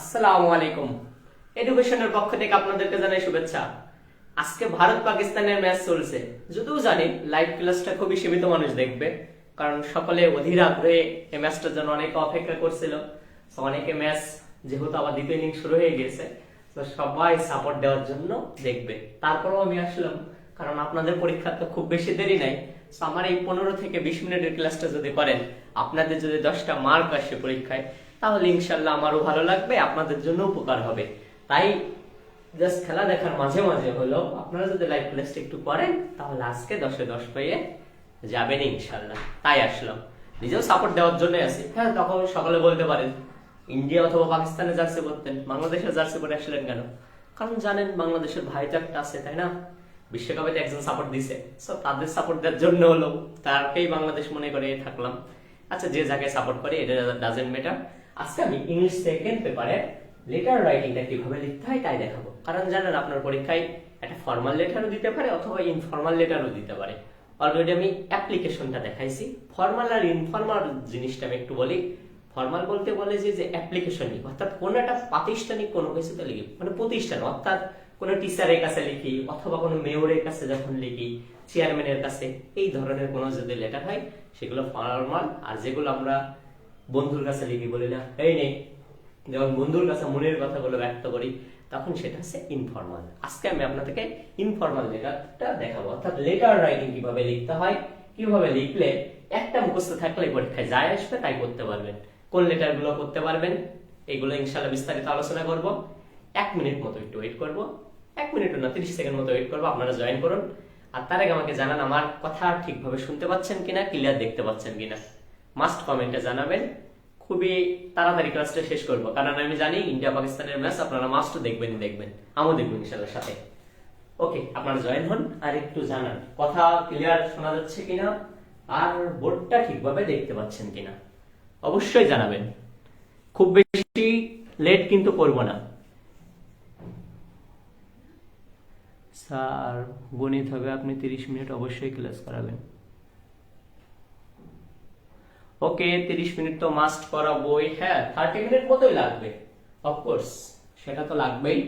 আসসালামু আলাইকুম। এডুকেশনের পক্ষ থেকে আপনাদেরকে জানাই শুভেচ্ছা। আজকে ভারত পাকিস্তানের ম্যাচ চলছে। যদিও জানি লাইভ ক্লাসটা খুবই সীমিত মানুষ দেখবে, কারণ সকলে অধীর আগ্রহে এই ম্যাচটার জন্য অনেকে অপেক্ষা করছিল। তো অনেকে ম্যাচ যেহেতু আবার দ্বিতীয় ইনিংস শুরু হয়ে গেছে, তো সবাই সাপোর্ট দেওয়ার জন্য দেখবে। তারপরেও আমি আসলাম, কারণ আপনাদের পরীক্ষা তো খুব বেশি দেরি নাই। তো আমার এই 15 থেকে 20 মিনিটের ক্লাসটা যদি করেন, আপনাদের যদি 10টা মার্ক আসে পরীক্ষায়, তাহলে ইনশাল্লাহ আমারও ভালো লাগবে, আপনাদের জন্য উপকার হবে। তাই জাস্ট খেলা দেখার মাঝে মাঝে হলো আপনারা যদি লাইভ ক্লাসটা একটু করেন, তাহলে আজকে 10-এ 10 পেয়ে যাবেন ইনশাল্লাহ। তাই আসলাম, নিজেও সাপোর্ট দেওয়ার জন্য আছি। হ্যাঁ, তখন সকালে বলতে পারেন ইন্ডিয়া অথবা পাকিস্তানে জার্সি পরতেন, বাংলাদেশের জার্সি পরে আসলেন কেন? কারণ জানেন বাংলাদেশের ভাই তো একটা আছে, তাই না? বিশ্বকাপে তো একজন সাপোর্ট দিছে, সো তাদের সাপোর্ট দেওয়ার জন্য হলো তারকেই বাংলাদেশ মনে করে থাকলাম। আচ্ছা, যে যাকে সাপোর্ট করে এটা ডাজেন্ট ম্যাটার। আজকে আমি ইংলিশ সেকেন্ড পেপারে লেটার রাইটিংটা কিভাবে লিখতে হয় তাই দেখাবো। কারণ জানেন আপনার পরীক্ষায় একটা ফর্মাল লেটারও দিতে পারে অথবা ইনফর্মাল লেটারও দিতে পারে। অলরেডি আমি অ্যাপ্লিকেশনটা দেখাইছি। ফর্মাল আর ইনফর্মাল জিনিসটা আমি একটু বলি। ফর্মাল বলতে বলে যে অ্যাপ্লিকেশন লিখি, অর্থাৎ কোনো একটা প্রাতিষ্ঠানিক কোনো কিছুতে লিখি, মানে প্রতিষ্ঠান, অর্থাৎ কোনো টিচারের কাছে লিখি অথবা কোনো মেয়রের কাছে যখন লিখি, চেয়ারম্যানের কাছে, এই ধরনের কোনো যদি লেটার হয় সেগুলো ফর্মাল। আর যেগুলো আমরা বন্ধুর কাছে লিখি, বলি না এই নেই, যখন বন্ধুর কাছে মনের কথাগুলো ব্যক্ত করি, তখন সেটা হচ্ছে ইনফর্মাল। আজকে আমি আপনাদেরকে ইনফর্মাল লেটারটা দেখাবো, অর্থাৎ লেটার রাইটিং কিভাবে লিখতে হয়, কিভাবে লিখলে একটা মুখস্থ থাকলে পরীক্ষায় যায় আসবে তাই করতে পারবেন, কোন লেটার গুলো করতে পারবেন, এগুলো ইনশাল্লাহ বিস্তারিত আলোচনা করব। 1 মিনিট মতো একটু ওয়েট করবো, 1 মিনিট না 30 সেকেন্ড মতো ওয়েট করবো, আপনারা জয়েন করুন। আর তার আগে আমাকে জানান আমার কথা ঠিকভাবে শুনতে পাচ্ছেন কিনা, ক্লিয়ার দেখতে পাচ্ছেন কিনা, মাস্ট কমেন্টে জানাবেন। খুবই তাড়াতাড়ি ক্লাসটা শেষ করব, কারণ আমি জানি ইন্ডিয়া পাকিস্তানের ম্যাচ আপনারা মাস্ট দেখবেন, আমিও দেখবো ইনশাল্লাহ সাথে। ওকে, আপনারা জয়েন হন আর একটু জানান কথা ক্লিয়ার শোনা যাচ্ছে কিনা আর বোর্ডটা ঠিকভাবে দেখতে পাচ্ছেন কিনা, অবশ্যই জানাবেন। খুব বেশি লেট কিন্তু করব না। স্যার গণিত হবে, আপনি 30 মিনিট অবশ্যই ক্লাস করাবেন। ওকে, 30 মিনিট তো মাস্ট করাবোই। হ্যাঁ, 30 মিনিট মতোই লাগবে, অফকোর্স সেটা তো লাগবেই।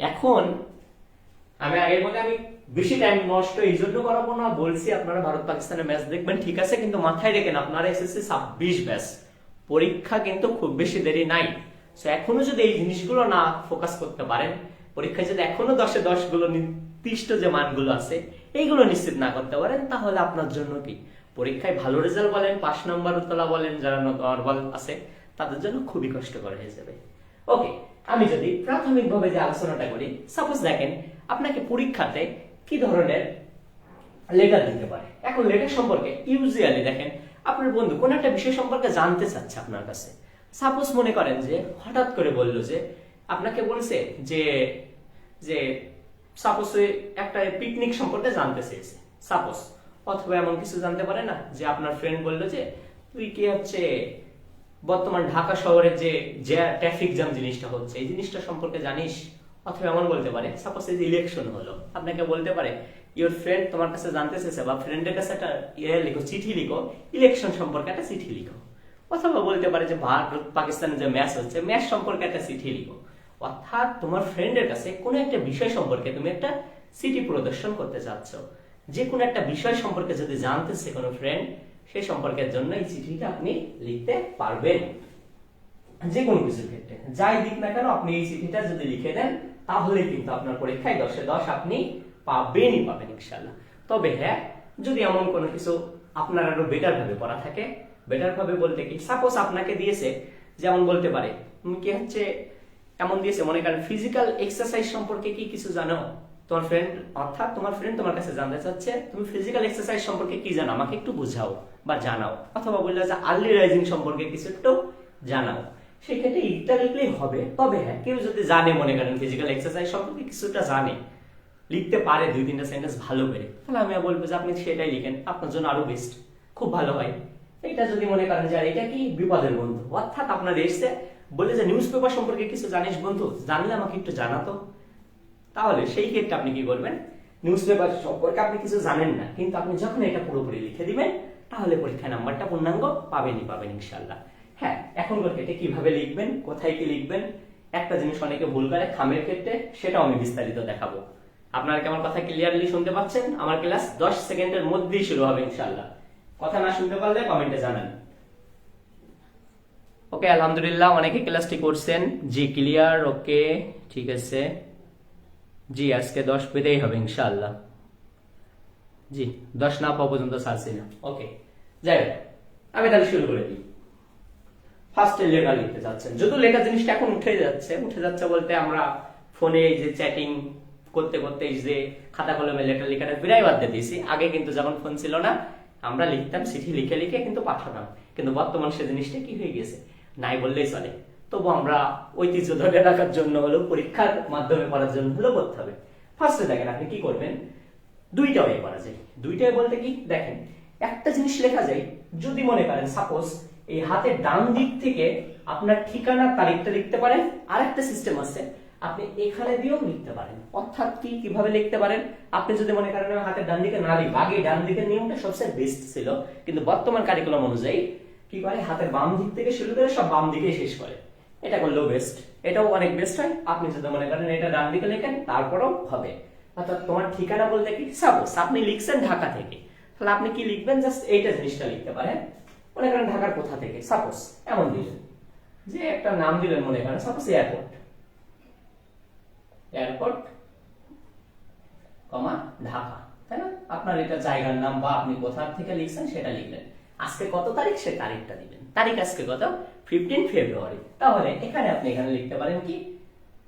এখন আমি আগের মধ্যে আমি বেশি টাইম নষ্ট এই জন্য করাবো না, বলছি আপনারা ভারত পাকিস্তানের ম্যাচ দেখবেন, ঠিক আছে, কিন্তু মাথায় রেখেন আপনারা এসএসসি 26 ব্যাচ, পরীক্ষা কিন্তু খুব বেশি দেরি নাই। সো এখনো যদি এই জিনিসগুলো না ফোকাস করতে পারেন, পরীক্ষায় যদি এখনো 10-এ 10 গুলো নির্দিষ্ট যে মানগুলো আছে এইগুলো নিশ্চিত না করতে পারেন, তাহলে আপনার জন্য কি পরীক্ষায় ভালো রেজাল্ট বলেন, 5 নম্বর তোলা বলেন, যারা নর্মাল আছে তাদের জন্য খুবই কষ্টকর হয়ে যাবে। ওকে, আমি যদি প্রাথমিকভাবে যে আলোচনাটা করি, সাপোজ দেখেন আপনাকে পরীক্ষাতে কি ধরনের লেটার দিতে পারে। এখন লেটার সম্পর্কে ইউজুয়ালি দেখেন আপনার বন্ধু কোন একটা বিষয় সম্পর্কে জানতে চাচ্ছে আপনার কাছে। সাপোজ মনে করেন যে হঠাৎ করে বললো যে আপনাকে বলছে যে যে সাপোজ একটা পিকনিক সম্পর্কে জানতে চেয়েছে, সাপোজ। অথবা এমন কিছু জানতে পারে না যে আপনার ফ্রেন্ড বললো যে তুই কি হচ্ছে বর্তমান ঢাকা শহরে যে ট্রাফিক জ্যাম জিনিসটা হচ্ছে এই জিনিসটা সম্পর্কে জানিস। অথবা এমন বলতে পারে, সাপোজ এই যে ইলেকশন হলো, আপনাকে বলতে পারে ইওর ফ্রেন্ড তোমার কাছে জানতে চেয়েছে, বা ফ্রেন্ডের কাছে একটা লিখো, চিঠি লিখো, ইলেকশন সম্পর্কে একটা চিঠি লিখো। অথবা বলতে পারে যে ভারত পাকিস্তানের যে ম্যাচ হচ্ছে, ম্যাচ সম্পর্কে একটা চিঠি লিখো। অর্থাৎ তোমার ফ্রেন্ডের কাছে কোনো একটা বিষয় সম্পর্কে তুমি একটা চিঠি প্রদর্শন করতে চাচ্ছ। যে কোনো একটা বিষয় সম্পর্কে যদি জানতেছে কোনো ফ্রেন্ড, সেই সম্পর্কের জন্য এই চিঠিটা আপনি লিখতে পারবেন। যে কোনো কিছুর ক্ষেত্রে যাই দিক না কেন, আপনি এই চিঠিটা যদি লিখে দেন, তাহলে কিন্তু আপনার পরীক্ষায় 10-এ 10 আপনি পাবেন ইনশাল্লাহ। তবে হ্যাঁ, যদি এমন কোনো কিছু আপনার আরো বেটার ভাবে পড়া থাকে, বেটার ভাবে বলতে কি, সাপোজ আপনাকে দিয়েছে, যেমন বলতে পারে কি হচ্ছে এমন দিয়েছে, মনে করেন ফিজিক্যাল এক্সারসাইজ সম্পর্কে কি কিছু জানো তোমার ফ্রেন্ড, অর্থাৎ তোমার ফ্রেন্ড তোমার কাছে জানতে চাচ্ছে তুমি ফিজিক্যাল এক্সারসাইজ সম্পর্কে কি জানো, আমাকে একটু বুঝাও বা জানাও। অথবা বললো যে আর্লি রাইজিং সম্পর্কে কিছু একটু জানাও। সেক্ষেত্রে এটা লিখলেই হবে। তবে হ্যাঁ, কেউ যদি জানে, মনে করেন ফিজিক্যাল এক্সারসাইজ সম্পর্কে কিছুটা জানে, লিখতে পারে 2-3টা সেন্টেন্স ভালো করে, তাহলে আমি বলবো যে আপনি সেটাই লিখেন, আপনার জন্য আরো বেস্ট, খুব ভালো হয়। এটা যদি মনে করেন যে এটা কি বিপদের বন্ধু, অর্থাৎ আপনার এসে বলে যে নিউজ পেপার সম্পর্কে কিছু জানিস বন্ধু, জানলে আমাকে একটু জানাতো, তাহলে সেই ক্ষেত্রে আপনি কি করবেন, নিউজ পেপার সম্পর্কে আপনি কিছু জানেন না, কিন্তু আপনি যখন এটা পুরোপুরি লিখে দিবেন, তাহলে পরীক্ষায় নাম্বারটা পূর্ণাঙ্গ পাবেন ইনশাল্লাহ। হ্যাঁ, এখনকার ক্ষেত্রে কিভাবে লিখবেন, কোথায় কি লিখবেন, একটা জিনিস অনেকে ভুল করে খামের ক্ষেত্রে, সেটাও আমি বিস্তারিত দেখাবো। আপনারা কি আমার কথা ক্লিয়ারলি শুনতে পাচ্ছেন? আমার ক্লাস 10 সেকেন্ডের মধ্যেই শুরু হবে ইনশাআল্লাহ। কথা না শুনতে পারলে কমেন্টে জানান। ওকে, আলহামদুলিল্লাহ অনেকে ক্লাসটি করছেন। জি ক্লিয়ার, ওকে ঠিক আছে। জি আজকে 10 পেতেই হবে ইনশাআল্লাহ। জি 10 না পাওয়া পর্যন্ত ছাড়ছি না। ওকে যাই হোক, আমি তাহলে শুরু করে দিই। ফার্স্টে লেখা লিখতে যাচ্ছেন, যদিও লেখা জিনিসটা এখন উঠে যাচ্ছে বলতে আমরা ফোনে এই যে চ্যাটিং করতে করতে এই যে খাতা কলমে লেখা লেখাটা বিরাই বাদ দিয়ে দিয়েছি। আগে কিন্তু যখন ফোন ছিল না আমরা লিখতাম, চিঠি লিখে লিখে কিন্তু পাঠাতাম, কিন্তু বর্তমান সে জিনিসটা কি হয়ে গেছে, নাই বললেই চলে। তবু আমরা ঐতিহ্য ধরে রাখার জন্য হলো, পরীক্ষার মাধ্যমে পড়ার জন্য হলো করতে হবে। ফার্স্টে দেখেন আপনি কি করবেন, দুইটা ওয়ে করা যায়। দুইটা বলতে কি দেখেন, একটা জিনিস লেখা যায় যদি মনে করেন সাপোজ এই হাতের ডান দিক থেকে আপনার ঠিকানার তারিখটা লিখতে পারেন। আরেকটা সিস্টেম আছে, আপনি এখানে দিয়েও লিখতে পারেন। অর্থাৎ কি কিভাবে লিখতে পারেন, আপনি যদি মনে করেন হাতের ডান দিকে না লিখ, আগে ডান দিকের নিয়মটা সবচেয়ে বেস্ট ছিল, কিন্তু বর্তমান কারিকুলাম অনুযায়ী কি করে হাতের বাম দিক থেকে শুরু করে সব বাম দিকে শেষ করে, এটা করলেও বেস্ট। এটাও অনেক বেস্ট হয়। আপনি যদি মনে করেন এটা ডান দিকে লেখেন তারপরেও হবে। অর্থাৎ তোমার ঠিকানা বলতে কি, সাপোজ আপনি লিখছেন ঢাকা থেকে, তাহলে আপনি কি লিখবেন, জাস্ট এইটা জিনিসটা লিখতে পারেন। মনে করেন ঢাকার কোথা থেকে, সাপোজ এমন দিলেন যে একটা নাম দিলেন, মনে করেন সাপোজ এয়ারপোর্ট, এয়ারপোর্ট কমা ঢাকা, তাই না? আপনার এটা জায়গার নাম বা আপনি কোথা থেকে লিখছেন সেটা লিখলেন। আজকে কত তারিখ সে তারিখটা দিবেন, তারিখ আজকে কত 15 ফেব্রুয়ারি, তাহলে এখানে আপনি এখানে লিখতে পারেন কি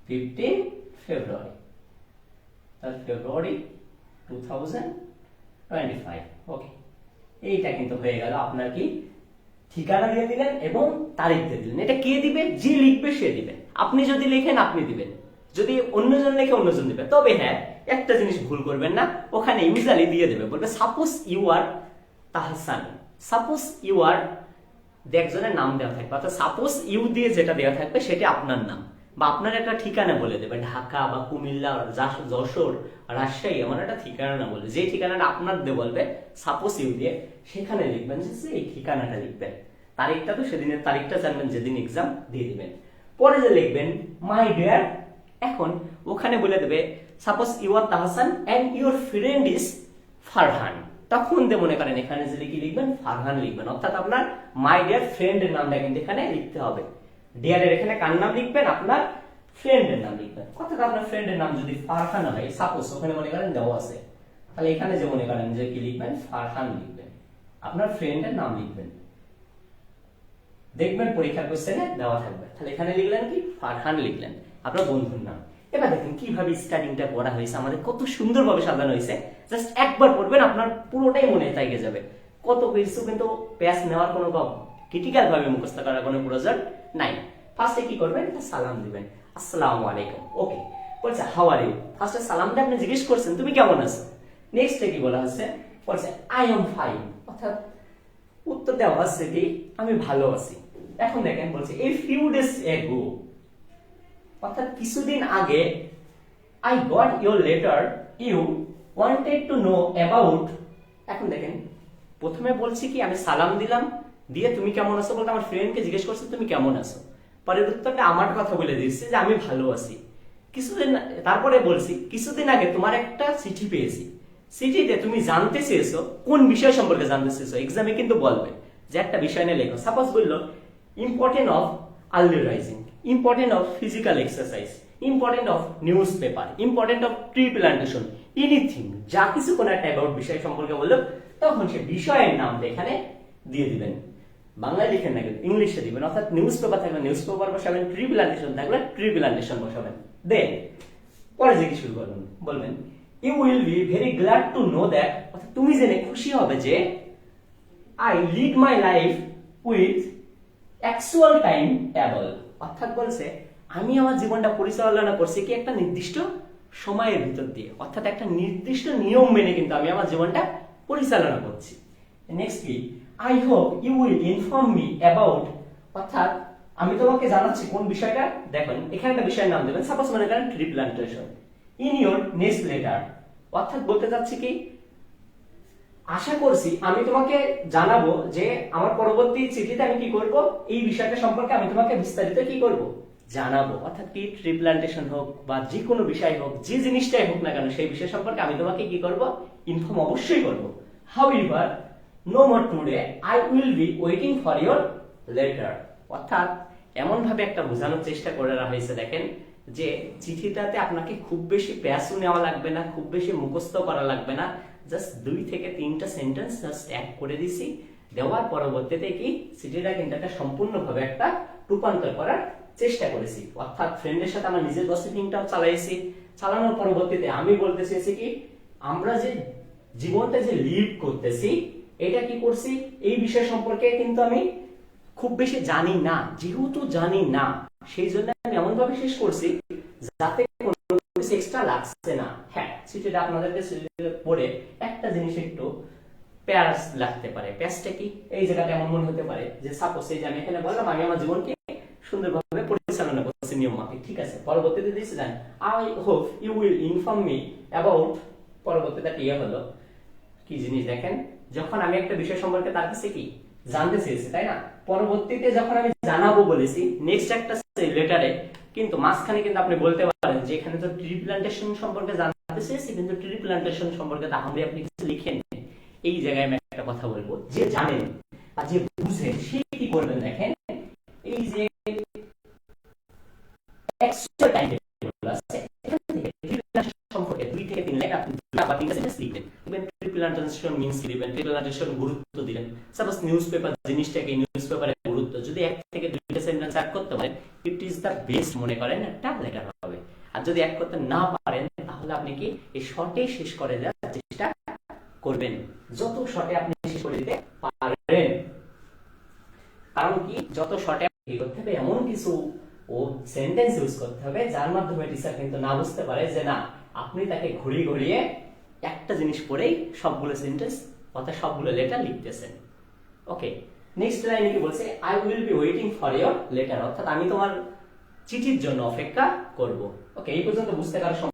15 ফেব্রুয়ারি, তাহলে ফেব্রুয়ারি 2025। ওকে, এইটা কিন্তু হয়ে গেল আপনার কি ঠিকানা দিয়ে দিলেন এবং তারিখ দিয়ে দিলেন। এটা কে দিবে, যে লিখবে সে দিবে। আপনি যদি লেখেন আপনি দিবেন, যদি অন্যজন লেখে অন্যজন দিবে। তবে হ্যাঁ একটা জিনিস ভুল করবেন না, ওখানে ইউজুয়ালি দিয়ে দেবে, বলবে suppose you are Tahsan, suppose you are একজনের নাম দেওয়া থাকবে, অর্থাৎ সাপোজ ইউ দিয়ে যেটা দেওয়া থাকবে সেটা আপনার নাম বা আপনার একটা ঠিকানা বলে দেবে, ঢাকা বা কুমিল্লা, যশোর, রাজশাহী, এমন একটা ঠিকানা না বলে যে ঠিকানাটা আপনার দিয়ে বলবে সাপোজ ইউ দিয়ে, সেখানে লিখবেন যে এই ঠিকানাটা লিখবেন। তারিখটা তো সেদিনের তারিখটা জানবেন যেদিন এক্সাম দিয়ে দিবেন। পরে যে লিখবেন মাই ডিয়ার, এখন ওখানে বলে দেবে suppose you are Tahsan and your friend is Farhan, তখন দিয়ে মনে করেন এখানে যে কি লিখবেন, ফারহান লিখবেন। অর্থাৎ আপনার মাই ডিয়ার ফ্রেন্ডের নামটা কিন্তু এখানে লিখতে হবে। ডিয়ারের এখানে কার নাম লিখবেন, আপনার ফ্রেন্ডের নাম লিখবেন। অর্থাৎ আপনার ফ্রেন্ডের নাম যদি ফারহান হয়, সাপোজ ওখানে মনে করেন দেওয়া আছে, তাহলে এখানে যে মনে করেন যে কি লিখবেন, ফারহান লিখবেন, আপনার ফ্রেন্ডের নাম লিখবেন। দেখবেন পরীক্ষার কোশ্চেনে দেওয়া থাকবে, তাহলে এখানে লিখলেন কি ফারহান লিখলেন, আপনার বন্ধুর নাম। এবার দেখেন কিভাবে স্টাডিংটা করা হয়েছে, আমাদের কত সুন্দরভাবে সাজানো হয়েছে। জাস্ট একবার পড়বেন আপনার পুরোটাই মনে থেকে যাবে। কত কিছু কিন্তু প্যাস নেওয়ার কোনো ক্রিটিক্যাল ভাবে মুখস্থ করার কোনো প্রয়োজন নাই। ফার্স্টে কি করবেন, সালাম দিবেন, আসসালামু আলাইকুম। ওকে, বলছে হাউ আর ইউ, ফার্স্টে সালাম দিয়ে আপনি জিজ্ঞেস করছেন তুমি কেমন আছো। নেক্সটে কি বলা হচ্ছে, বলছে আই এম ফাইন, অর্থাৎ উত্তর দেওয়া হচ্ছে কি আমি ভালো আছি। এখন দেখেন বলছে এ ফিউ ডেজ এগো, অর্থাৎ কিছুদিন আগে I got your letter you wanted to know about. এখন দেখেন প্রথমে বলছি কি আমি সালাম দিলাম, দিয়ে তুমি কেমন আছো বলতে আমার ফ্রেন্ডকে জিজ্ঞেস করছে তুমি কেমন আছো, পরের উত্তরটা আমার কথা বলে দিচ্ছে যে আমি ভালো আছি। কিছুদিন তারপরে বলছি কিছুদিন আগে তোমার একটা চিঠি পেয়েছি, চিঠিতে তুমি জানতে চেয়েছো কোন বিষয় সম্পর্কে জানতে চেয়েছো, এক্সামে কিন্তু বলবে যে একটা বিষয় নিয়ে লেখো। সাপোজ বললো important of early rising, important of physical exercise, important of news paper, important of tree plantation, anything, যা কিছু কোন একটা অ্যাবাউট বিষয় সম্পর্কে বললো, তখন সে বিষয়ের নামটা এখানে দিয়ে দিবেন। বাংলায় লিখেন না কিন্তু ইংলিশে দিবেন। অর্থাৎ নিউজ পেপার থাকলে নিউজ পেপার বসাবেন, ট্রি প্লান্টেশন থাকলে ট্রি প্লান্টেশন বসাবেন। দেন পরে যে কি শুরু করবেন, বলবেন you will be very glad to know that, অর্থাৎ তুমি জেনে খুশি হবে যে I lead my life with actual time table, অর্থাৎ বলছে আমি আমার জীবনটা পরিচালনা করছি কি একটা নির্দিষ্ট সময়ের ভিতর দিয়ে, অর্থাৎ একটা নির্দিষ্ট নিয়ম মেনে কিন্তু আমি আমার জীবনটা পরিচালনা করছি। নেক্সট কি I hope you will inform me about, অর্থাৎ আমি তোমাকে জানাচ্ছি কোন বিষয়টা। দেখুন এখানে একটা বিষয়ের নাম দেবেন, সাপোজ মনে করেন tree plantation, in your next letter, অর্থাৎ বলতে চাচ্ছি কি আশা করছি আমি তোমাকে জানাবো যে আমার পরবর্তী চিঠিতে আমি কি করব, এই বিষয়টা সম্পর্কে আমি তোমাকে বিস্তারিত কি করব জানাবো, অর্থাৎ কি রিপ্লান্টেশন হোক বা যে কোনো বিষয় হোক, যে জিনিসটাই হোক না কেন সেই বিষয় সম্পর্কে আমি তোমাকে কি করব, ইনফর্ম অবশ্যই করব। However no more today, I will be waiting for your letter. অর্থাৎ এমন ভাবে একটা বোঝানোর চেষ্টা করে রাখা হয়েছে, দেখেন যে চিঠিটাতে আপনাকে খুব বেশি প্যাসও নেওয়া লাগবে না, খুব বেশি মুখস্থ করা লাগবে না, জাস্ট 2 থেকে 3টা সেন্টেন্স জাস্ট অ্যাড করে দিছি, দেওয়ার পরবর্তীতে কি চিঠিটা কিন্তু একটা সম্পূর্ণভাবে একটা রূপান্তর করার চেষ্টা করেছি। অর্থাৎ ফ্রেন্ডের সাথে আমার নিজের গসিপিংটাও চালাইছি, চালানোর পরবর্তীতে আমি বলতে চেয়েছি কি আমরা যে জীবনটা যে লিভ করতেছি এটা কি করছি এই বিষয় সম্পর্কে কিন্তু আমি খুব বেশি জানি না, যেহেতু জানি না সেই জন্য আমি এমন ভাবে শেষ করছি যাতে কোনো কিছু এক্সট্রা লাগছে না। হ্যাঁ, চিঠিটা আপনাদেরকে পড়ে একটা জিনিস একটু প্যাস লাগতে পারে। প্যাসটা কি এই জায়গাটা এমন মনে হতে পারে যে সাপোজ এই যে আমি এখানে বললাম আমি আমার জীবনকে সুন্দরভাবে পরিচালনা করছি নিয়ম মাফিক, ঠিক আছে। পরবর্তীতে দিয়েছে then I hope you will inform me about, পরবর্তীতে ইয়ে হলো কি জিনিস দেখেন, যখন আমি একটা বিষয় সম্পর্কে তার কাছে কি জানতে চেয়েছি, তাই না, পরবর্তীতে যখন আমি জানাবো বলেছি নেক্সট একটা লেটারে, কিন্তু মাঝখানে কিন্তু আপনি বলতে পারেন যে এখানে তো ট্রি প্ল্যান্টেশন সম্পর্কে জানতে চেয়েছি কিন্তু ট্রি প্ল্যান্টেশন সম্পর্কে তাহলে আপনি কিছু লিখেন। এই জায়গায় আমি একটা কথা বলবো, যে জানেন আর যে বুঝেন সে কি করবেন দেখেন, এই যে এক্সট্রা টাইম টেবিল আছে এখান থেকে ট্রি প্ল্যান্টেশন সম্পর্কে 2 থেকে 3 লাইন আপনি বা 3টা সেন্টেন্স লিখবেন। ট্রি প্ল্যান্টেশন মিন্স কি দিবেন, ট্রি প্ল্যান্টেশন গুরুত্ব দিলেন। সাপোজ নিউজপেপার জিনিসটাকে নিউজপেপারের গুরুত্ব যদি 1 থেকে 2টা সেন্টেন্স অ্যাড করতে পারেন ইট ইজ দা বেস্ট মনে করেন একটা লেটার হবে। আর যদি অ্যাড করতে না পারেন তাহলে আপনি কি এই শর্টে শেষ করে দেওয়ার চেষ্টা করবেন, যত শর্টে আপনি শেষ করে দিতে পারেন। কারণ কি যত শর্টে করতে হবে এমন কিছু ও সেন্টেন্স ইউজ করতে হবে যার মাধ্যমে টিচার কিন্তু না বুঝতে পারে যে না আপনি তাকে ঘুরিয়ে ঘুরিয়ে একটা জিনিস পড়েই সবগুলো সেন্টেন্স অর্থাৎ সবগুলো লেটার লিখতেছেন। ওকে, নেক্সট লাইনে কি বলছে, I will be waiting for your letter, অর্থাৎ আমি তোমার চিঠির জন্য অপেক্ষা করব। ওকে, এই পর্যন্ত বুঝতে কারো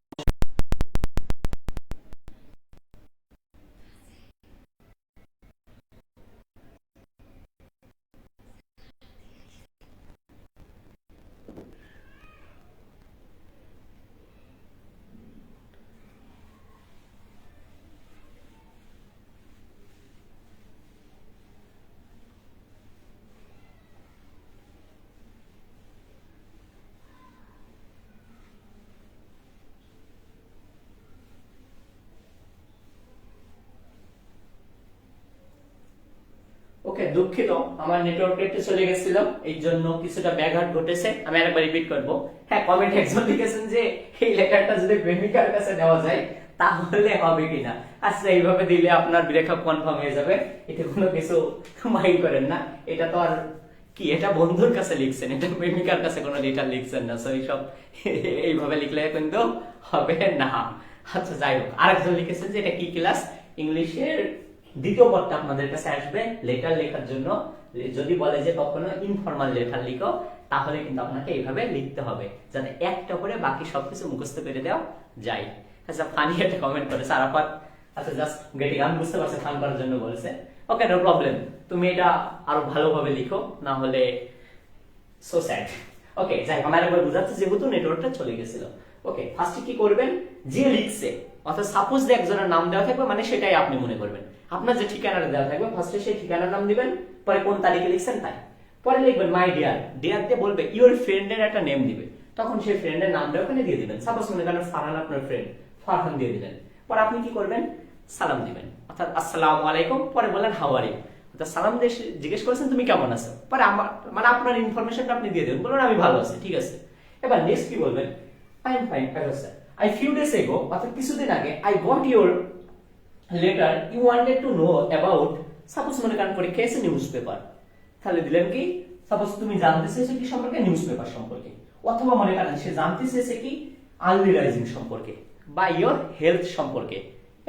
ওকে, দুঃখিত আমার নেটওয়ার্কে একটু চলে গেছিল এই জন্য কিছুটা ব্যাঘাত ঘটেছে, আমি আরেকবার রিপিট করব। হ্যাঁ, কমেন্ট একজন লিখেছেন যে এই লেটারটা যদি প্রেমিকার কাছে দেওয়া যায় তাহলে হবে কিনা। আচ্ছা, এইভাবে দিলে আপনার ব্রেকআপ কনফার্ম হয়ে যাবে, এটা কোনো কিছু মাইন্ড করেন না। এটা তো আর কি, এটা বন্ধুর কাছে লিখছেন, এটা প্রেমিকার কাছে কোনো লেটার লিখছেন না, সো এইসব এইভাবে লিখলে কিন্তু হবে না। আচ্ছা, যাই হোক, আরেকজন লিখেছেন যে এটা কি ক্লাস, ইংলিশের দ্বিতীয় পদটা আপনাদের কাছে আসবে লেটার লেখার জন্য। যদি বলে যে কখনো ইনফর্মাল লেটার লিখো তাহলে কিন্তু আপনাকে এইভাবে লিখতে হবে যাতে একটা করে বাকি সবকিছু মুখস্থ করে দেওয়া যায়। আচ্ছা, ফানি একটা কমেন্ট করেছে আরাফাত, আচ্ছা জাস্ট গেটিং, আমি বুঝতে পারছি ফান করার জন্য বলেছে। ওকে, নো প্রবলেম, তুমি এটা আরো ভালোভাবে লিখো, না হলে সো স্যাড। ওকে, যাই হোক, আমার একবার বুঝাচ্ছি যেহেতু নেটওয়ার্কটা চলে গেছিল। ওকে, ফার্স্টে কি করবেন, যে লিখছে অর্থাৎ সাপোজ যে একজনের নাম দেওয়া থাকবে মানে সেটাই আপনি মনে করবেন, আপনার যে ঠিকানাটা দেওয়া থাকবে ফার্স্টে সেই ঠিকানার নাম দিবেন, পরে কোন তারিখে লিখছেন তাই, পরে লিখবেন মাই ডিয়ার, ডিয়ার দিয়ে বলবে ইওর ফ্রেন্ডের একটা নেম দিবে, তখন সেই ফ্রেন্ডের নামটা ওখানে দিয়ে দিবেন। সাপোজ মনে করেন ফারহান আপনার ফ্রেন্ড, ফারহান দিয়ে দিলেন, পরে আপনি কি করবেন সালাম দিবেন, অর্থাৎ আসসালামু আলাইকুম, পরে বললেন হাউ আর ইউ, অর্থাৎ সালাম দিয়ে জিজ্ঞেস করেছেন তুমি কেমন আছো, পরে আমার মানে আপনার ইনফরমেশনটা আপনি দিয়ে দেবেন, বলবেন আমি ভালো আছি, ঠিক আছে। এবার নেক্সট কি বলবেন, I am fine, sir I few days ago, অর্থাৎ কিছুদিন আগে, I got your letter, you wanted to know about, suppose মনে করেন পরীক্ষা এসে নিউজ পেপার, তাহলে দিলেন কি সাপোজ তুমি জানতে চেয়েছো কি সম্পর্কে, নিউজ পেপার সম্পর্কে, অথবা মনে করেন সে জানতে চেয়েছে কি আর্লি রাইজিং সম্পর্কে বা ইওর হেলথ সম্পর্কে,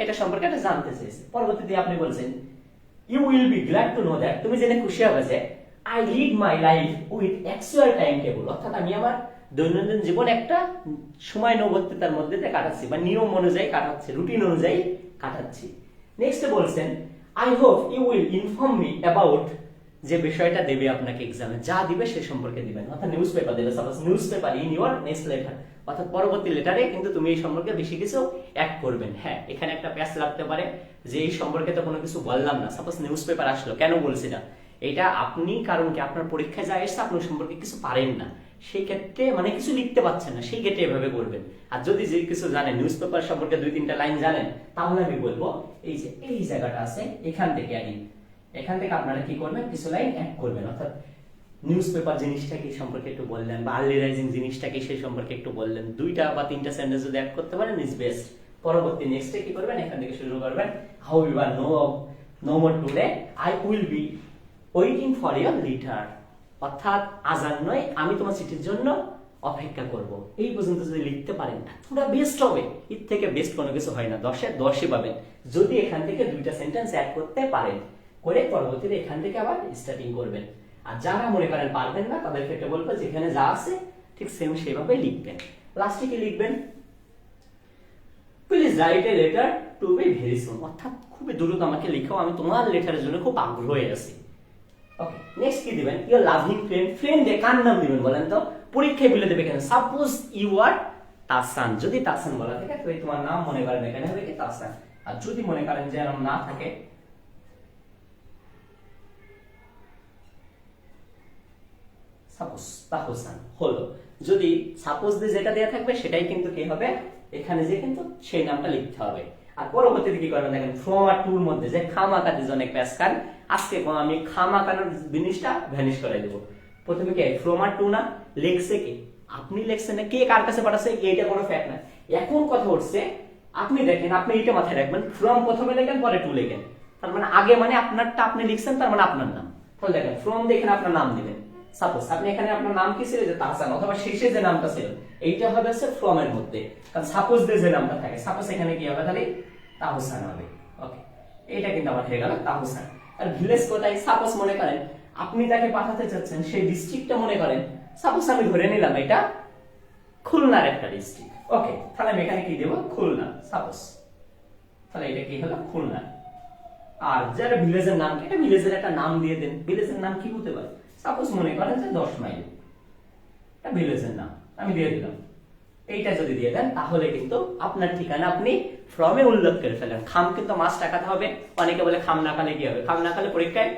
এটা সম্পর্কে এটা জানতে চেয়েছে। পরবর্তীতে আপনি বলছেন you will be glad to know that, তুমি জেনে খুশি হবে যে I lead my life with actual time table, অর্থাৎ আমি আমার দৈনন্দিন জীবন একটা সময় নবর্তিতার মধ্যে দিয়ে কাটাচ্ছি বা নিয়ম অনুযায়ী কাটাচ্ছি, রুটিন অনুযায়ী কাটাচ্ছি। নেক্সট বলছেন I hope you will inform me about যে বিষয়টা দেবে আপনাকে এক্সামে, যা দিবে সে সম্পর্কে দিবেন। অর্থাৎ নিউজ পেপার দেবে, suppose news paper in your next letter, অর্থাৎ পরবর্তী লেটারে কিন্তু তুমি এই সম্পর্কে বেশি কিছু অ্যাড করবেন। হ্যাঁ, এখানে একটা প্যাচ লাগতে পারে যে এই সম্পর্কে তো কোনো কিছু বললাম না, সাপোজ নিউজ পেপার আসলো, কেন বলছি না, এটা আপনি কারণ কি আপনার পরীক্ষায় যা এসছে আপনি সম্পর্কে কিছু পারেন না, সেই ক্ষেত্রে মানে কিছু লিখতে পাচ্ছেন না, সেই ক্ষেত্রে এভাবে করবেন। আর যদি যে কিছু জানেন নিউজ পেপার সম্পর্কে 2-3টা লাইন জানেন, তাহলে আমি বলবো এই যে এই জায়গাটা আছে এখান থেকে আনি, এখান থেকে আপনারা কি করবেন, কিছু লাইন অ্যাড করবেন। অর্থাৎ নিউজ পেপার জিনিসটা কি সম্পর্কে একটু বললেন, বা আর্লি রাইজিং জিনিসটা কি সেই সম্পর্কে একটু বললেন, 2টা বা 3টা সেন্টেন্স যদি অ্যাড করতে পারেন ইজ বেস্ট। পরবর্তী নেক্সটে কি করবেন, এখান থেকে শুরু করবেন, how you are no more today, I will be waiting for your letter, অর্থাৎ আজান নয় আমি তোমার চিঠির জন্য অপেক্ষা করব। এই পর্যন্ত যদি লিখতে পারেন পুরো বেস্ট হবে, এর থেকে বেস্ট কোনো কিছু হয় না, 10-এ 10ই পাবেন যদি এখান থেকে 2টা সেন্টেন্স অ্যাড করতে পারেন, করে পরবর্তীতে এখান থেকে আবার স্টার্টিং করবেন। আর যারা মনে করেন পারবেন না তাদের ক্ষেত্রে বলবো যেখানে যা আছে ঠিক সেম সেভাবে লিখবেন। লাস্টে কি লিখবেন, please write a letter to be very soon, অর্থাৎ খুবই দ্রুত আমাকে লিখো, আমি তোমার লেটারের জন্য খুব আগ্রহী আছি। ওকে, নেক্সট কি দিবেন, ইওর লাভিং ফ্রেন্ড, ফ্রেন্ডে কার নাম দিবেন বলেন তো, পরীক্ষায় বলে দেবে কেন, সাপোজ ইউ আর তাসান, যদি তাসান বলা থাকে তো তোমার নাম মনে করেন এখানে হবে কি তাসান, আর যদি মনে করেন যে এরকম না থাকে সাপোজ তাহসান হলো, যদি সাপোজ দিয়ে যেটা দেয়া থাকবে সেটাই কিন্তু কি হবে, এখানে যে কিন্তু সেই নামটা লিখতে হবে। আর পরবর্তীতে কি করবেন দেখেন, ফ্রম আর টুর মধ্যে যে খামাকা দিয়ে অনেক প্যাচ খান, আজকে আমি খামাকানোর জিনিসটা ভ্যানিশ করে দেবো। প্রথমে কি ফ্রম আর টু না, লেখছে কি আপনি, লেখছেন না কে কার কাছে পাঠাচ্ছে, এইটা কোনো ফ্যাক্ট না। এখন কথা উঠছে, আপনি দেখেন আপনি এইটা মাথায় রাখবেন, ফ্রম প্রথমে লেখেন পরে টু লেখেন, তার মানে আগে মানে আপনারটা আপনি লিখছেন, তার মানে আপনার নাম। তাহলে দেখেন ফ্রম দেখেন আপনার নাম দিবেন, সাপোজ আপনি এখানে আপনার নাম কি ছিল যে তাহসান, অথবা শেষে যে নামটা ছিল এইটা হবে হচ্ছে ফ্রম এর মধ্যে, কারণ সাপোজ দিয়ে যে নামটা থাকে, সাপোজ এখানে কি হবে তাহলে তাহসান হবে। ওকে, এটা কিন্তু আমার হয়ে গেল তাহসান। আর ভিলেজ কোথায়, সাপোজ মনে করেন আপনি তাকে পাঠাতে চাচ্ছেন সেই ডিস্ট্রিক্টটা মনে করেন, সাপোজ আমি ধরে নিলাম এটা খুলনার একটা ডিস্ট্রিক্ট। ওকে, তাহলে আমি এখানে কি দেব, খুলনা সাপোজ, তাহলে এটা কি হলো খুলনা। আর যারা ভিলেজের নাম, এটা ভিলেজের একটা নাম দিয়ে দেন, ভিলেজের নাম কি হতে পারে, সাপোজ মনে করেন যে 10 মাইল, এটা ভিলেজের নাম আমি দিয়ে দিলাম। এইটা যদি দিয়ে দেন তাহলে কিন্তু আপনার ঠিকানা আপনি ফর্মে উল্লেখ করে ফেলেন। খাম কিন্তু মাস টাকাতে হবে, অনেকে বলে খাম না কালে কি হবে, খাম না কালে পরীক্ষায়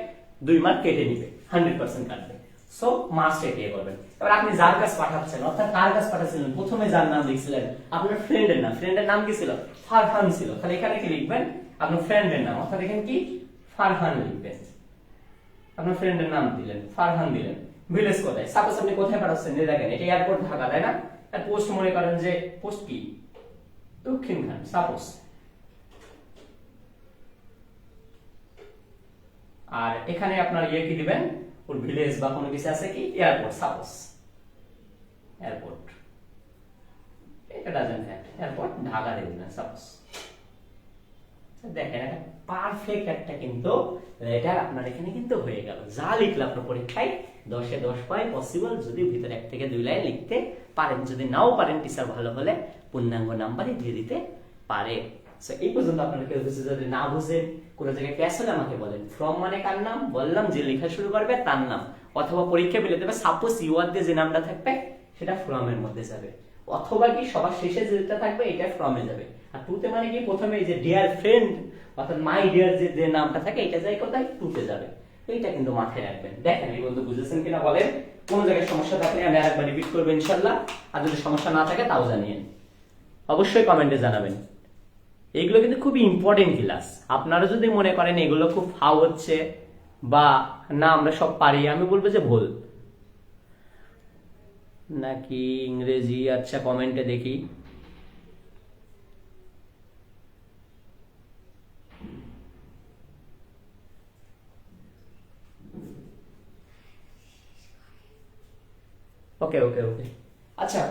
2 মার্ক কেটে নিবে, 100% কাটবে, সো মাস এটাই করবেন। এবার আপনি যার কাছে পাঠাচ্ছেন, অর্থাৎ কার কাছে পাঠাচ্ছিলেন, প্রথমে যার নাম লিখছিলেন আপনার ফ্রেন্ডের নাম, ফ্রেন্ডের নাম কি ছিল, ফারহান ছিল, তাহলে এখানে কি লিখবেন, আপনার ফ্রেন্ডের নাম, অর্থাৎ এখানে কি ফারহান লিখবেন, আপনার ফ্রেন্ডের নাম দিলেন, ফারহান দিলেন। ভিলেজ কোথায়, সাপোজ আপনি কোথায় পাঠাচ্ছেন, দেখেন এটা এয়ারপোর্ট ঢাকা, তাই না, আর পোস্ট মনে করেন যে পোস্ট কি দক্ষিণখান সাপোজ, আর এখানে আপনার ইয়ে কি দিবেন, ওর ভিলেজ বা কোনো কিছু আছে কি এয়ারপোর্ট, সাপোজ এয়ারপোর্ট, এটা ডাজন্ট ম্যাটার, এয়ারপোর্ট ঢাকা দিয়ে দিবেন সাপোজ। দেখেন এটা পারফেক্ট একটা কিন্তু লেটার আপনার এখানে কিন্তু হয়ে গেল, যা লিখলে আপনার পরীক্ষায় 10-এ 10 পায় পসিবল, যদি ভিতরে 1 থেকে 2 লাইন লিখতে পারেন, যদি নাও পারেন টিচার ভালো হলে পূর্ণাঙ্গ নাম্বারই দিয়ে দিতে পারে। সো এই পর্যন্ত আপনারা কেউ কিছু যদি না বুঝেন, কোনো জায়গায় প্যাচ হলে আমাকে বলেন, ফ্রম মানে কার নাম বললাম, যে লেখা শুরু করবে তার নাম, অথবা পরীক্ষা বলে দেবে সাপোজ ইউ আর দিয়ে যে নামটা থাকবে সেটা ফ্রম এর মধ্যে যাবে, অথবা কি সবার শেষে যেটা থাকবে এটা ফ্রমে যাবে। আর টুতে মানে কি প্রথমে এই যে ডিয়ার ফ্রেন্ড অর্থাৎ মাই ডিয়ার যে নামটা থাকে এটা যাই কোথায়, টুতে যাবে, এইটা কিন্তু মাথায় রাখবেন। দেখেন এই বন্ধু বুঝেছেন কিনা বলেন, কোন জায়গায় সমস্যা থাকলে আমি আরেকবার রিপিট করব ইনশাআল্লাহ, আর যদি সমস্যা না থাকে তাও জানিয়েন, অবশ্যই কমেন্টে জানাবেন। এইগুলো কিন্তু খুবই ইম্পর্টেন্ট ক্লাস, আপনারা যদি মনে করেন এগুলো খুব ফাও হচ্ছে বা না আমরা সব পারি, আমি বলবো যে ভুল নাকি ইংরেজি। আচ্ছা কমেন্টে দেখি, ওকে ওকে ওকে আচ্ছা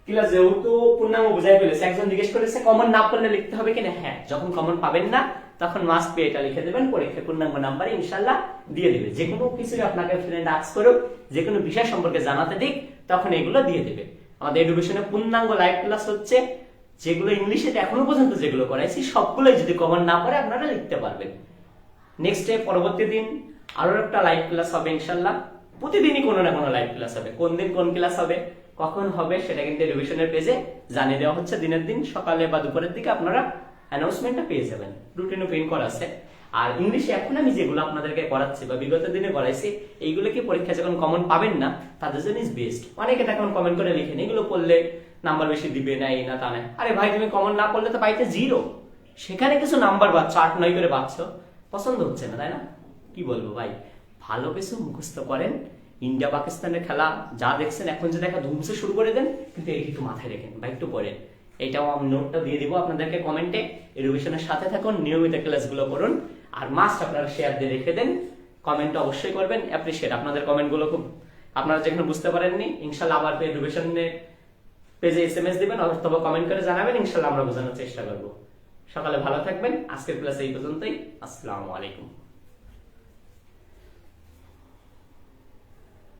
ক্লাস যেহেতু পূর্ণাঙ্গ বুঝাই ফেলেছে, একজন জিজ্ঞেস করেছে কমন না পড়লে লিখতে হবে কিনা, হ্যাঁ যখন কমন পাবেন না তখন মাস্ট বি এটা লিখে দেবেন, পরীক্ষায় পূর্ণাঙ্গ নাম্বার ইনশাআল্লাহ দিয়ে দিবে। যে কোনো কিছু আপনাকে ফ্রেন্ড আস্ক করুক, যে কোনো বিষয় সম্পর্কে জানাতে দিক, তখন এগুলো দিয়ে দিবে। আমাদের এডুকেশনে পূর্ণাঙ্গ লাইভ ক্লাস হচ্ছে, যেগুলো ইংলিশে এখনো পর্যন্ত যেগুলো করাইছি সবগুলোই যদি কমন না পড়ে আপনারা লিখতে পারবেন। নেক্সট ডে পরবর্তী দিন আরো একটা লাইভ ক্লাস হবে ইনশাল্লাহ। প্রতিদিনই কোনো না কোনো লাইভ ক্লাস হবে, কোন দিন কোন ক্লাস হবে কখন হবে সেটা কিন্তু রিভিশনের পেজে জানিয়ে দেওয়া হচ্ছে। দিনের দিন সকালে বা দুপুরের দিকে আপনারা অ্যানাউন্সমেন্টটা পেয়ে যাবেন, রুটিনও প্রিন্ট করা আছে। আর ইংলিশে এখন আমি যেগুলো আপনাদেরকে করাচ্ছি বা বিগত দিনে করাইছি, এইগুলো কি পরীক্ষা যখন কমন পাবেন না তাদের জন্য ইজ বেস্ট। অনেকে এখন কমেন্ট করে লিখেন এগুলো পড়লে নাম্বার বেশি দিবে না, এই না তা না। আরে ভাই তুমি কমন না পড়লে তো পাইতে জিরো, সেখানে কিছু নাম্বার বা 8-9 করে পাচ্ছ, পছন্দ হচ্ছে না, তাই না? কি বলবো ভাই, ভালো কিছু মুখস্থ করেন। ইন্ডিয়া পাকিস্তানের খেলা যা দেখছেন এখন যে দেখা ধুমসে শুরু করে দেন, কিন্তু এটা একটু মাথায় রেখেন বা একটু পড়েন। এটাও আমি নোটটা দিয়ে দিব আপনাদেরকে কমেন্টে। রিভিশনের সাথে থাকুন, নিয়মিত ক্লাসগুলো করুন, আর মাস্ট আপনারা শেয়ার দিয়ে রেখে দেন। কমেন্ট অবশ্যই করবেন, অ্যাপ্রিশিয়েট আপনাদের কমেন্টগুলো খুব। আপনারা যেখানে বুঝতে পারেননি ইনশাল্লাহ আবার রিভিশনে পেজে SMS দিবেন অথবা কমেন্ট করে জানাবেন, ইনশাল্লাহ আমরা বোঝানোর চেষ্টা করব। সকালে ভালো থাকবেন। আজকের ক্লাস এই পর্যন্তই। আসসালামু আলাইকুম।